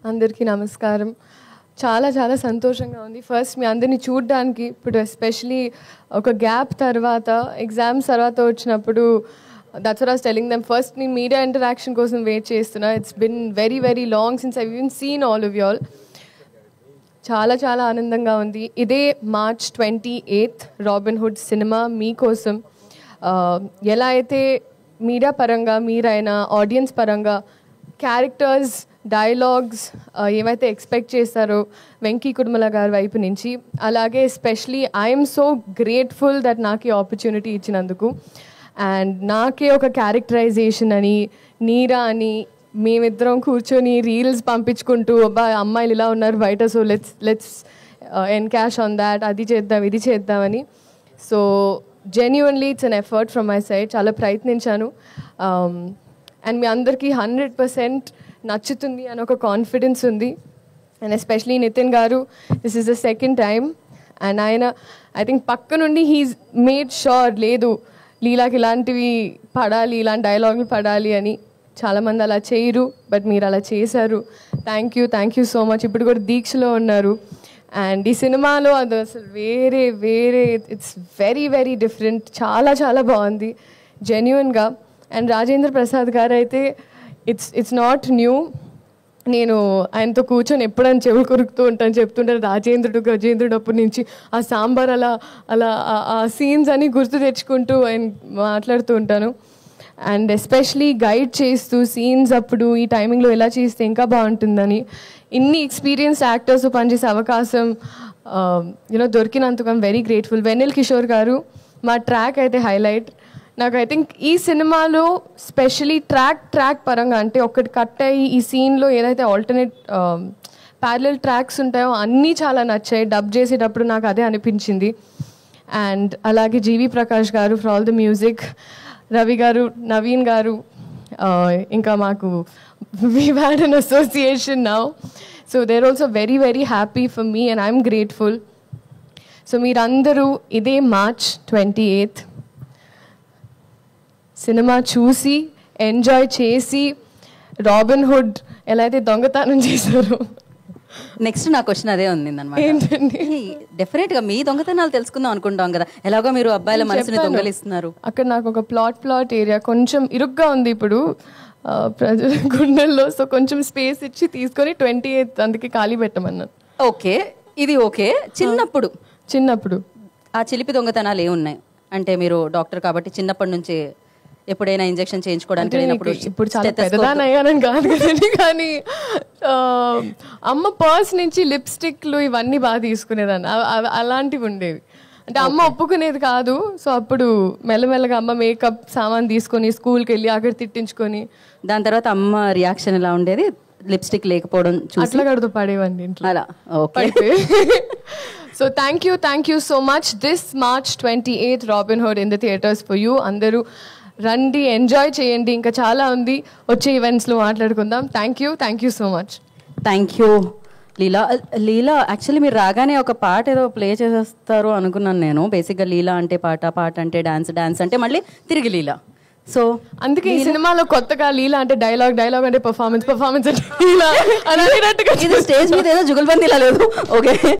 అందరికీ నమస్కారం. చాలా చాలా సంతోషంగా ఉంది. ఫస్ట్ మీ అందరినీ చూడడానికి ఇప్పుడు ఎస్పెషలీ ఒక గ్యాప్ తర్వాత ఎగ్జామ్స్ తర్వాత వచ్చినప్పుడు that's what I was telling them. First నేను మీడియా ఇంటరాక్షన్ కోసం వెయిట్ చేస్తున్నా. It's been very very long since I even seen all of you all. చాలా చాలా ఆనందంగా ఉంది. ఇదే March 28 రాబిన్ హుడ్ సినిమా మీకోసం. ఎలా అయితే మీడియా పరంగా మీరైనా ఆడియన్స్ పరంగా క్యారెక్టర్స్ డైలాగ్స్ ఏమైతే ఎక్స్పెక్ట్ చేస్తారో వెంకీ కుడుమల గారి వైపు నుంచి, అలాగే especially I'm so grateful that నాకు ఈ ఆపర్చునిటీ ఇచ్చినందుకు. అండ్ నాకే ఒక క్యారెక్టరైజేషన్ అని నీరా అని మేమిద్దరం కూర్చొని రీల్స్ పంపించుకుంటూ అబ్బా అమ్మాయిలు ఇలా ఉన్నారు బయట, so let's encash on that, అది చేద్దాం ఇది చేద్దామని. So genuinely it's an effort from my side. చాలా ప్రయత్నించాను. అండ్ మీ అందరికీ 100% నచ్చుతుంది అని ఒక కాన్ఫిడెన్స్ ఉంది. అండ్ ఎస్పెషలీ నితిన్ గారు, this is the second time. And ఆయన ఐ థింక్ పక్క నుండి హీస్ మేడ్ షూర్ లేదు లీలాకి ఇలాంటివి పడాలి, ఇలాంటి డైలాగులు పడాలి అని. చాలామంది అలా చేయరు, బట్ మీరు అలా చేశారు. Thank you so much. ఇప్పుడు కూడా దీక్షలో ఉన్నారు. అండ్ ఈ సినిమాలో అది అసలు వేరే ఇట్స్ వెరీ వెరీ డిఫరెంట్. చాలా చాలా బాగుంది జెన్యున్గా. అండ్ రాజేంద్ర ప్రసాద్ గారు అయితే ఇట్స్ నాట్ న్యూ. నేను ఆయనతో కూర్చొని ఎప్పుడైనా చెవులు కొరుకుతూ ఉంటాను, చెప్తుంటాను గజేంద్రుడు అప్పటి నుంచి ఆ సాంబార్ అలా ఆ సీన్స్ అని గుర్తు తెచ్చుకుంటూ ఆయన మాట్లాడుతూ ఉంటాను. అండ్ ఎస్పెషలీ గైడ్ చేస్తూ సీన్స్ అప్పుడు ఈ టైమింగ్లో ఎలా చేస్తే ఇంకా బాగుంటుందని. ఇన్ని ఎక్స్పీరియన్స్ యాక్టర్స్ పనిచేసే అవకాశం దొరికినందుకు I'm very grateful. Vennela Kishore గారు మా ట్రాక్ అయితే హైలైట్. నాకు ఐ థింక్ ఈ సినిమాలో స్పెషలీ ట్రాక్ పరంగా అంటే ఒకటి కట్ అయ్యి ఈ సీన్లో ఏదైతే ఆల్టర్నేట్ ప్యారలల్ ట్రాక్స్ ఉంటాయో అన్నీ చాలా నచ్చాయి. డబ్ చేసేటప్పుడు నాకు అదే అనిపించింది. అండ్ అలాగే జీవి ప్రకాష్ గారు for all the music, Ravi గారు, నవీన్ గారు, ఇంకా మాకు we've had an association now, so they're also very very happy for me and I'm grateful. So మీరందరూ ఇదే March 28 సినిమా చూసి ఎంజాయ్ చేసి రాబిన్ హుడ్ ఎలా అయితే దొంగతనం చేశారో. నెక్స్ట్ నా క్వశ్చన్ అదే ఉంది అన్నమాట. ఏంటండి? డెఫినెట్ గా మీ దొంగతనాలు తెలుసుకుందాం అనుకుంటాం కదా, ఎలాగో మీరు అబ్బాయిల మనసుని దొంగలిస్తున్నారు. అక్కడ నాకు ఒక ప్లాట్ ఏరియా కొంచెం ఇరుగ్గా ఉంది ఇప్పుడు ప్రజల గుండెల్లో. సో కొంచెం స్పేస్ ఇచ్చి తీసుకొని 28 అందుకే ఖాళీ పెట్టమన్నాను. ఓకే, ఇది ఓకే. చిన్నప్పుడు ఆ చిలిపి దొంగతనాలు ఏమున్నాయి అంటే, మీరు డాక్టర్ కాబట్టి చిన్నప్పటి నుంచి ఎప్పుడైనా ఇంజెక్షన్ చేయించుకోవడానికి ఇప్పుడు చాలా పెద్దదాన్ని అయ్యానని కాదు కదండి, కానీ అమ్మ పర్స్ నుంచి లిప్స్టిక్లు ఇవన్నీ బాగా తీసుకునేదాన్ని. అలాంటివి ఉండేవి. అంటే అమ్మ ఒప్పుకునేది కాదు. సో అప్పుడు మెల్లమెల్లగా అమ్మ మేకప్ సామాన్ తీసుకొని స్కూల్కి వెళ్ళి అక్కడ తిట్టించుకొని, దాని తర్వాత అమ్మ రియాక్షన్ ఎలా ఉండేది లిప్స్టిక్ లేకపోవడం అట్లా కడుతూ పడేవండి ఇంట్లో అలా. Okay, so thank you so much. This March 28 robin hood in the theatres for you. అందరూ రండి, ఎంజాయ్ చేయండి. ఇంకా చాలా ఉంది, వచ్చే ఈవెంట్స్లో మాట్లాడుకుందాం. Thank you so much. Thank you Leela. Actually మీరు రాగానే ఒక పాట ఏదో ప్లే చేసేస్తారు అనుకున్నాను నేను. బేసిక్గా లీలా అంటే పాట అంటే డాన్స్ అంటే మళ్ళీ తిరిగి లీలా. సో అందుకే ఈ సినిమాలో కొత్తగా లీలా అంటే డైలాగ్ అంటే పర్ఫార్మెన్స్ అంటే లీలా అని ఇది స్టేజ్ మీద ఏదో జుగల్బందీలా లేదు. ఓకే.